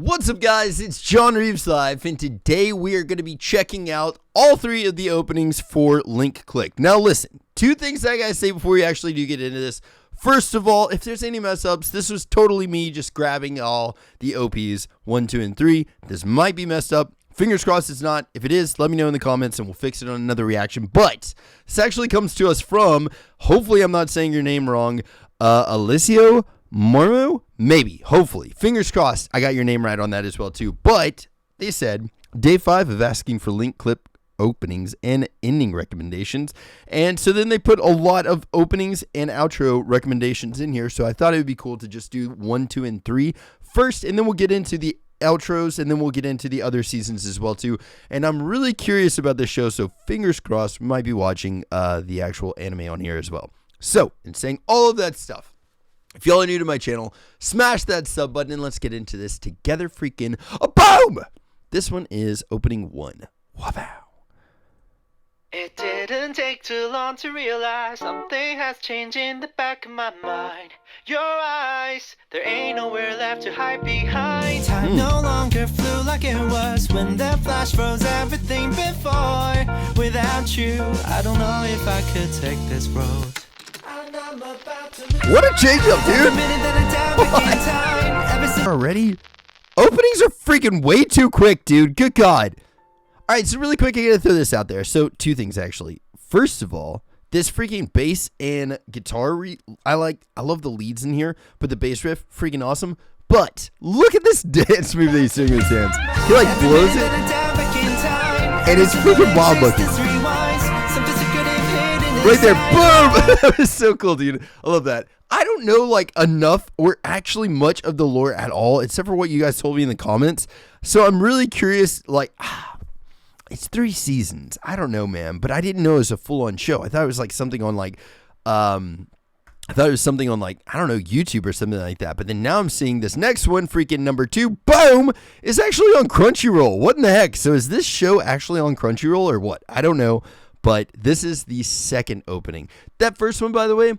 What's up, guys? It's JohnReavesLive, and today we are going to be checking out all three of the openings for Link Click. Now listen, two things I gotta say before we actually do get into this. First of all, if there's any mess ups, this was totally me just grabbing all the OPs 1, 2, and 3. This might be messed up. Fingers crossed it's not. If it is, let me know in the comments and we'll fix it on another reaction. But this actually comes to us from, hopefully I'm not saying your name wrong, Alicio Mormo? Maybe, hopefully. Fingers crossed I got your name right on that as well too. But they said, day 5 of asking for link clip openings and ending recommendations. And so then they put a lot of openings and outro recommendations in here. So I thought it would be cool to just do 1, 2, and 3 first, and then we'll get into the outros, and then we'll get into the other seasons as well too. And I'm really curious about this show, so fingers crossed we might be watching the actual anime on here as well. So in saying all of that stuff, if y'all are new to my channel, smash that sub button and let's get into this together. Freaking boom! This one is opening 1. Wow. It didn't take too long to realize something has changed in the back of my mind. Your eyes, there ain't nowhere left to hide behind. Time no longer flew like it was when the flash froze everything before. Without you, I don't know if I could take this road. What a change up, dude! Already? Openings are freaking way too quick, dude. Good God. Alright, so really quick, I gotta throw this out there. So, two things actually. First of all, this freaking bass and guitar, I love the leads in here, but the bass riff, freaking awesome. But, look at this dance move that he's doing with his hands. He like blows it, and it's freaking wild looking. Right there, boom! That was so cool, dude. I love that. I don't know like enough or actually much of the lore at all, except for what you guys told me in the comments. So I'm really curious, like, it's 3 seasons. I don't know, man, but I didn't know it was a full-on show. I thought it was like something on like, I don't know, YouTube or something like that. But then now I'm seeing this next one, freaking number 2, boom, is actually on Crunchyroll. What in the heck? So is this show actually on Crunchyroll or what? I don't know. But this is the second opening. That first one, by the way,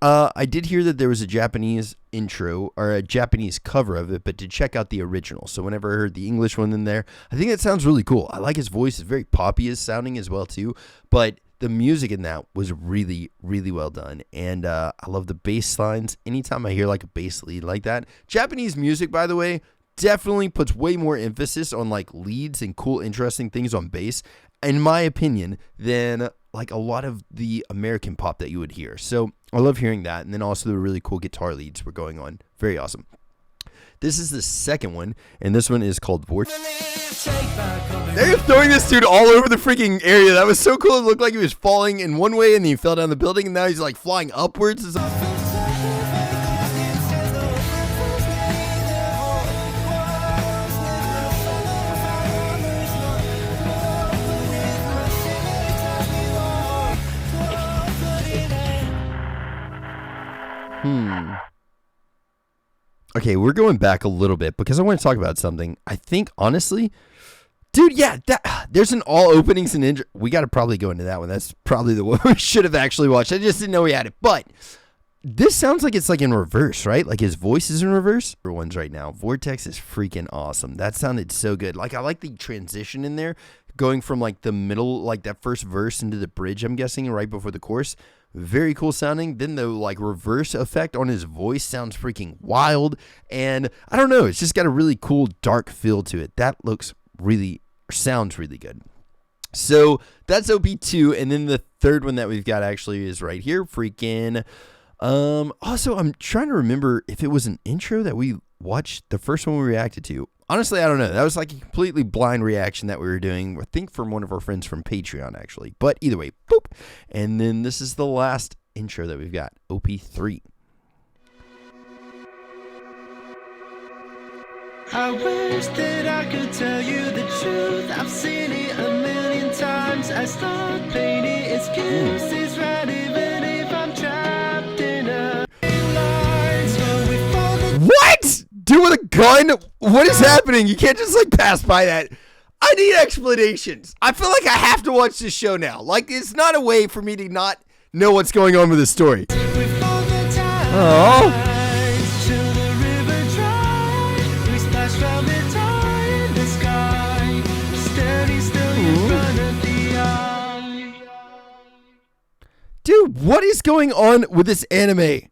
I did hear that there was a Japanese intro or a Japanese cover of it, but to check out the original. So whenever I heard the English one in there, I think it sounds really cool. I like his voice. It's very poppy as sounding as well too. But the music in that was really, really well done. And I love the bass lines. Anytime I hear like a bass lead like that. Japanese music, by the way, definitely puts way more emphasis on like leads and cool, interesting things on bass, in my opinion, than like a lot of the American pop that you would hear. So I love hearing that. And then also the really cool guitar leads were going on. Very awesome. This is the second one, and this one is called Vortex. They're throwing this dude all over the freaking area. That was so cool. It looked like he was falling in one way and then he fell down the building, and now he's like flying upwards. Okay, we're going back a little bit because I want to talk about something. I think, honestly, dude, yeah, there's an all openings and intro. We got to probably go into that one. That's probably the one we should have actually watched. I just didn't know we had it. But this sounds like it's like in reverse, right? Like his voice is in reverse. For ones right now, Vortex is freaking awesome. That sounded so good. Like I like the transition in there, going from like the middle, like that first verse into the bridge, I'm guessing, right before the chorus. Very cool sounding. Then the like reverse effect on his voice sounds freaking wild. And I don't know, it's just got a really cool dark feel to it. That sounds really good. So that's OP2. And then the third one that we've got actually is right here. Freaking. Also, I'm trying to remember if it was an intro that we watched, the first one we reacted to. Honestly, I don't know. That was like a completely blind reaction that we were doing, I think from one of our friends from Patreon, actually. But either way, boop. And then this is the last intro that we've got, OP3. I wish that I could tell you the truth. I've seen it a million times. I start painting excuses, right? Even if I'm trapped in a What? Do with a gun? What is happening? You can't just like pass by that. I need explanations. I feel like I have to watch this show now. Like, it's not a way for me to not know what's going on with this story. Oh. What is going on with this anime?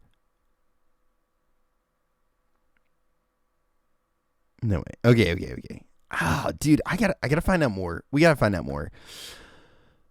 No way. Okay. Ah, dude, I gotta find out more. We gotta find out more.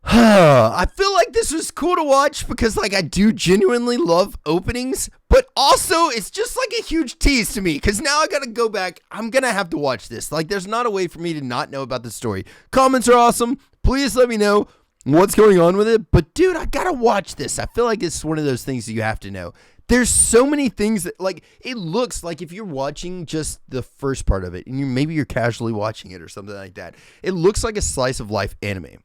I feel like this was cool to watch because like I do genuinely love openings, but also it's just like a huge tease to me because now I gotta go back. I'm gonna have to watch this. Like there's not a way for me to not know about the story. Comments are awesome. Please let me know what's going on with it. But dude, I gotta watch this. I feel like it's one of those things that you have to know. There's so many things that like it looks like if you're watching just the first part of it and maybe you're casually watching it or something like that, it looks like a slice of life anime.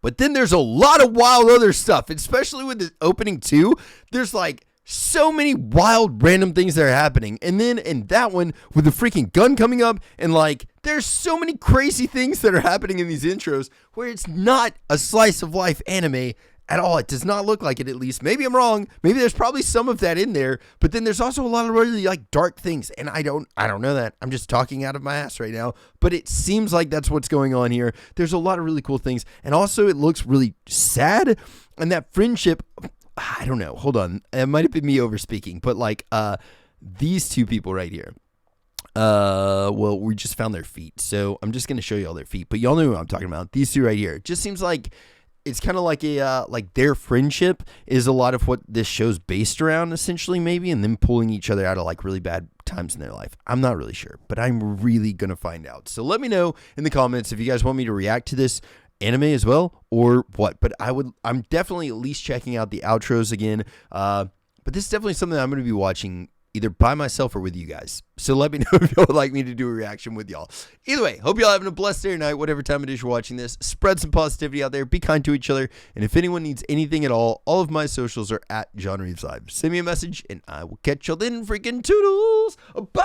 But then there's a lot of wild other stuff, especially with the opening too. There's like so many wild random things that are happening. And then in that one with the freaking gun coming up and like there's so many crazy things that are happening in these intros where it's not a slice of life anime at all. It does not look like it, at least. Maybe I'm wrong. Maybe there's probably some of that in there, but then there's also a lot of really like dark things. And I don't know that. I'm just talking out of my ass right now, but it seems like that's what's going on here. There's a lot of really cool things. And also it looks really sad. And that friendship, I don't know. Hold on. It might have been me over speaking, but like, these two people right here. Well, we just found their feet. So I'm just going to show you all their feet, but y'all know who I'm talking about. These two right here. It just seems like it's kind of like a, like their friendship is a lot of what this show's based around essentially maybe, and them pulling each other out of like really bad times in their life. I'm not really sure, but I'm really going to find out. So let me know in the comments if you guys want me to react to this anime as well or what, but I'm definitely at least checking out the outros again. But this is definitely something I'm going to be watching either by myself or with you guys. So let me know if y'all would like me to do a reaction with y'all. Either way, hope y'all having a blessed day or night, whatever time it is you're watching this. Spread some positivity out there. Be kind to each other. And if anyone needs anything at all of my socials are at JohnReavesLive. Send me a message and I will catch y'all then. Freaking toodles. Bye.